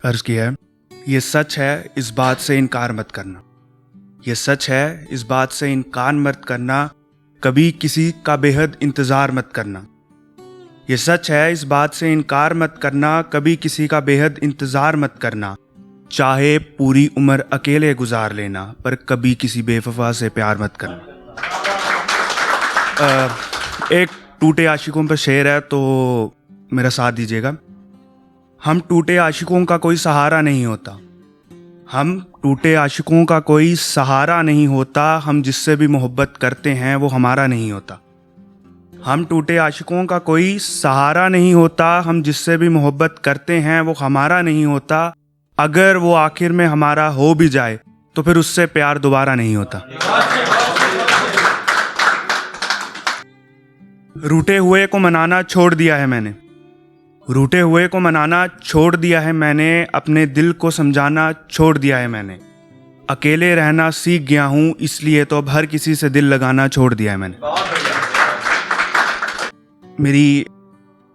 अर्ज किया है, ये सच है, इस बात से इनकार मत करना। ये सच है, इस बात से इनकार मत करना, कभी किसी का बेहद इंतज़ार मत करना। ये सच है, इस बात से इनकार मत करना, कभी किसी का बेहद इंतज़ार मत करना। चाहे पूरी उम्र अकेले गुजार लेना, पर कभी किसी बेवफा से प्यार मत करना। एक टूटे आशिकों पर शेर है, तो मेरा साथ दीजिएगा। हम टूटे आशिकों का कोई सहारा नहीं होता, हम टूटे आशिकों का कोई सहारा नहीं होता, हम जिससे भी मोहब्बत करते हैं वो हमारा नहीं होता। हम टूटे आशिकों का कोई सहारा नहीं होता, हम जिससे भी मोहब्बत करते हैं वो हमारा नहीं होता। अगर वो आखिर में हमारा हो भी जाए तो फिर उससे प्यार दोबारा नहीं होता। रूठे हुए को मनाना छोड़ दिया है मैंने, रूठे हुए को मनाना छोड़ दिया है मैंने, अपने दिल को समझाना छोड़ दिया है मैंने। अकेले रहना सीख गया हूँ, इसलिए तो अब हर किसी से दिल लगाना छोड़ दिया है मैंने। मेरी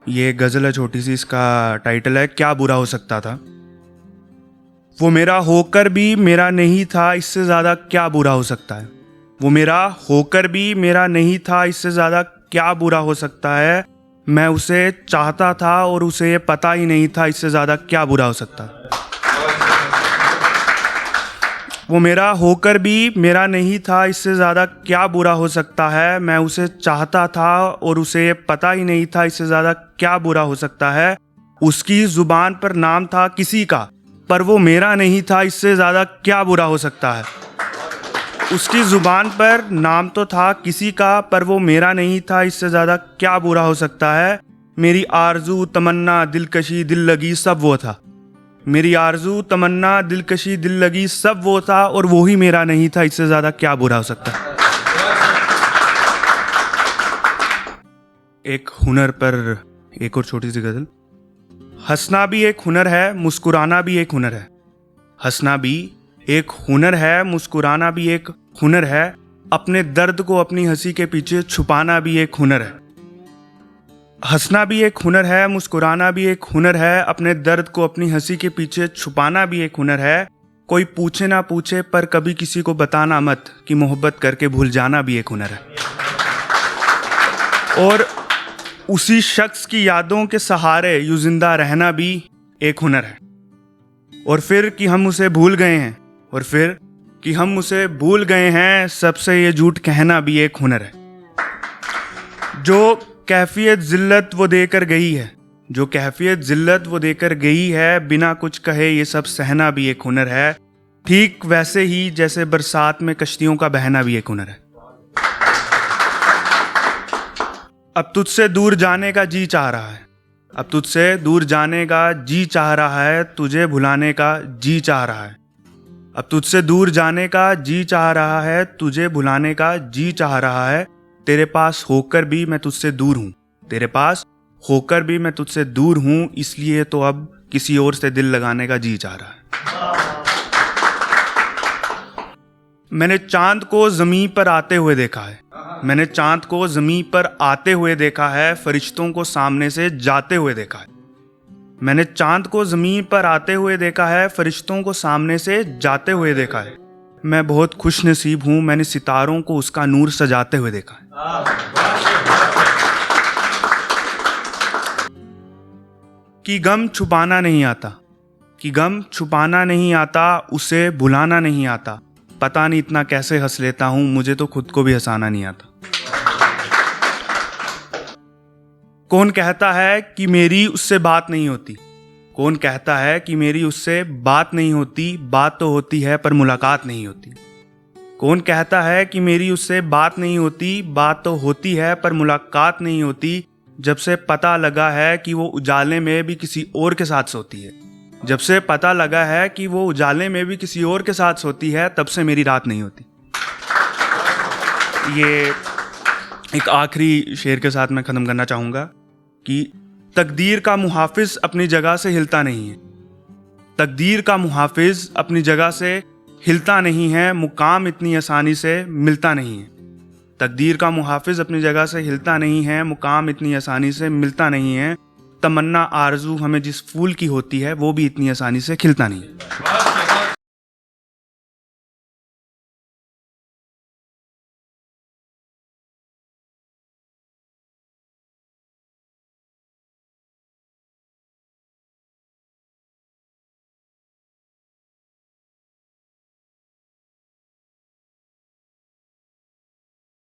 ये गज़ल है छोटी सी, इसका टाइटल है क्या बुरा हो सकता था। वो मेरा होकर भी मेरा नहीं था, इससे ज़्यादा क्या बुरा हो सकता है। वो मेरा होकर भी मेरा नहीं था, इससे ज़्यादा क्या बुरा हो सकता है। मैं उसे चाहता था और उसे ये पता ही नहीं था, इससे ज़्यादा क्या बुरा हो सकता है। वो मेरा होकर भी मेरा नहीं था, इससे ज़्यादा क्या बुरा हो सकता है। मैं उसे चाहता था और उसे ये पता ही नहीं था, इससे ज़्यादा क्या बुरा हो सकता है। उसकी ज़ुबान पर नाम था किसी का, पर वो मेरा नहीं था, इससे ज़्यादा क्या बुरा हो सकता है। उसकी ज़ुबान पर नाम तो था किसी का, पर वो मेरा नहीं था, इससे ज़्यादा क्या बुरा हो सकता है। मेरी आरज़ू तमन्ना दिलकशी दिल लगी सब वो था, मेरी आरज़ू तमन्ना दिलकशी दिल लगी सब वो था, और वो ही मेरा नहीं था, इससे ज़्यादा क्या बुरा हो सकता है। एक हुनर पर एक और छोटी सी गज़ल। हंसना भी एक हुनर है, मुस्कुराना भी एक हुनर है। हंसना भी एक हुनर है, मुस्कुराना भी एक हुनर है। अपने दर्द को अपनी हंसी के पीछे छुपाना भी एक हुनर है। हंसना भी एक हुनर है, मुस्कुराना भी एक हुनर है। अपने दर्द को अपनी हंसी के पीछे छुपाना भी एक हुनर है। कोई पूछे ना पूछे पर कभी किसी को बताना मत कि मोहब्बत करके भूल जाना भी एक हुनर है। और उसी शख्स की यादों के सहारे यूं जिंदा रहना भी एक हुनर है। और फिर कि हम उसे भूल गए हैं, और फिर कि हम उसे भूल गए हैं, सबसे ये झूठ कहना भी एक हुनर है। जो कैफियत जिल्लत वो देकर गई है, जो कैफियत जिल्लत वो देकर गई है, बिना कुछ कहे ये सब सहना भी एक हुनर है। ठीक वैसे ही जैसे बरसात में कश्तियों का बहना भी एक हुनर है। अब तुझसे दूर जाने का जी चाह रहा है, अब तुझसे दूर जाने का जी चाह रहा है, तुझे भुलाने का जी चाह रहा है। अब तुझसे दूर जाने का जी चाह रहा है, तुझे भुलाने का जी चाह रहा है। तेरे पास होकर भी मैं तुझसे दूर हूँ, तेरे पास होकर भी मैं तुझसे दूर हूँ, इसलिए तो अब किसी और से दिल लगाने का जी चाह रहा है। मैंने चांद को ज़मीं पर आते हुए देखा है, मैंने चांद को ज़मीं पर आते हुए देखा है, फरिश्तों को सामने से जाते हुए देखा है। मैंने चांद को ज़मीं पर आते हुए देखा है, फरिश्तों को सामने से जाते हुए देखा है। मैं बहुत खुश नसीब हूँ, मैंने सितारों को उसका नूर सजाते हुए देखा है। कि गम छुपाना नहीं आता, कि गम छुपाना नहीं आता, उसे भुलाना नहीं आता। पता नहीं इतना कैसे हंस लेता हूँ, मुझे तो खुद को भी हंसाना नहीं आता। कौन कहता है कि मेरी उससे बात नहीं होती, कौन कहता है कि मेरी उससे बात नहीं होती, बात तो होती है पर मुलाकात नहीं होती। कौन कहता है कि मेरी उससे बात नहीं होती, बात तो होती है पर मुलाकात नहीं होती। जब से पता लगा है कि वो उजाले में भी किसी और के साथ सोती है, जब से पता लगा है कि वो उजाले में भी किसी और के साथ सोती है, तब से मेरी रात नहीं होती। ये एक आखिरी शेर के साथ मैं ख़त्म करना चाहूँगा कि तकदीर का मुहाफिज अपनी जगह से हिलता नहीं है, तकदीर का मुहाफिज अपनी जगह से हिलता नहीं है, मुकाम इतनी आसानी से मिलता नहीं है। तकदीर का मुहाफिज अपनी जगह से हिलता नहीं है, मुकाम इतनी आसानी से मिलता नहीं है। तमन्ना आरजू हमें जिस फूल की होती है वो भी इतनी आसानी से खिलता नहीं।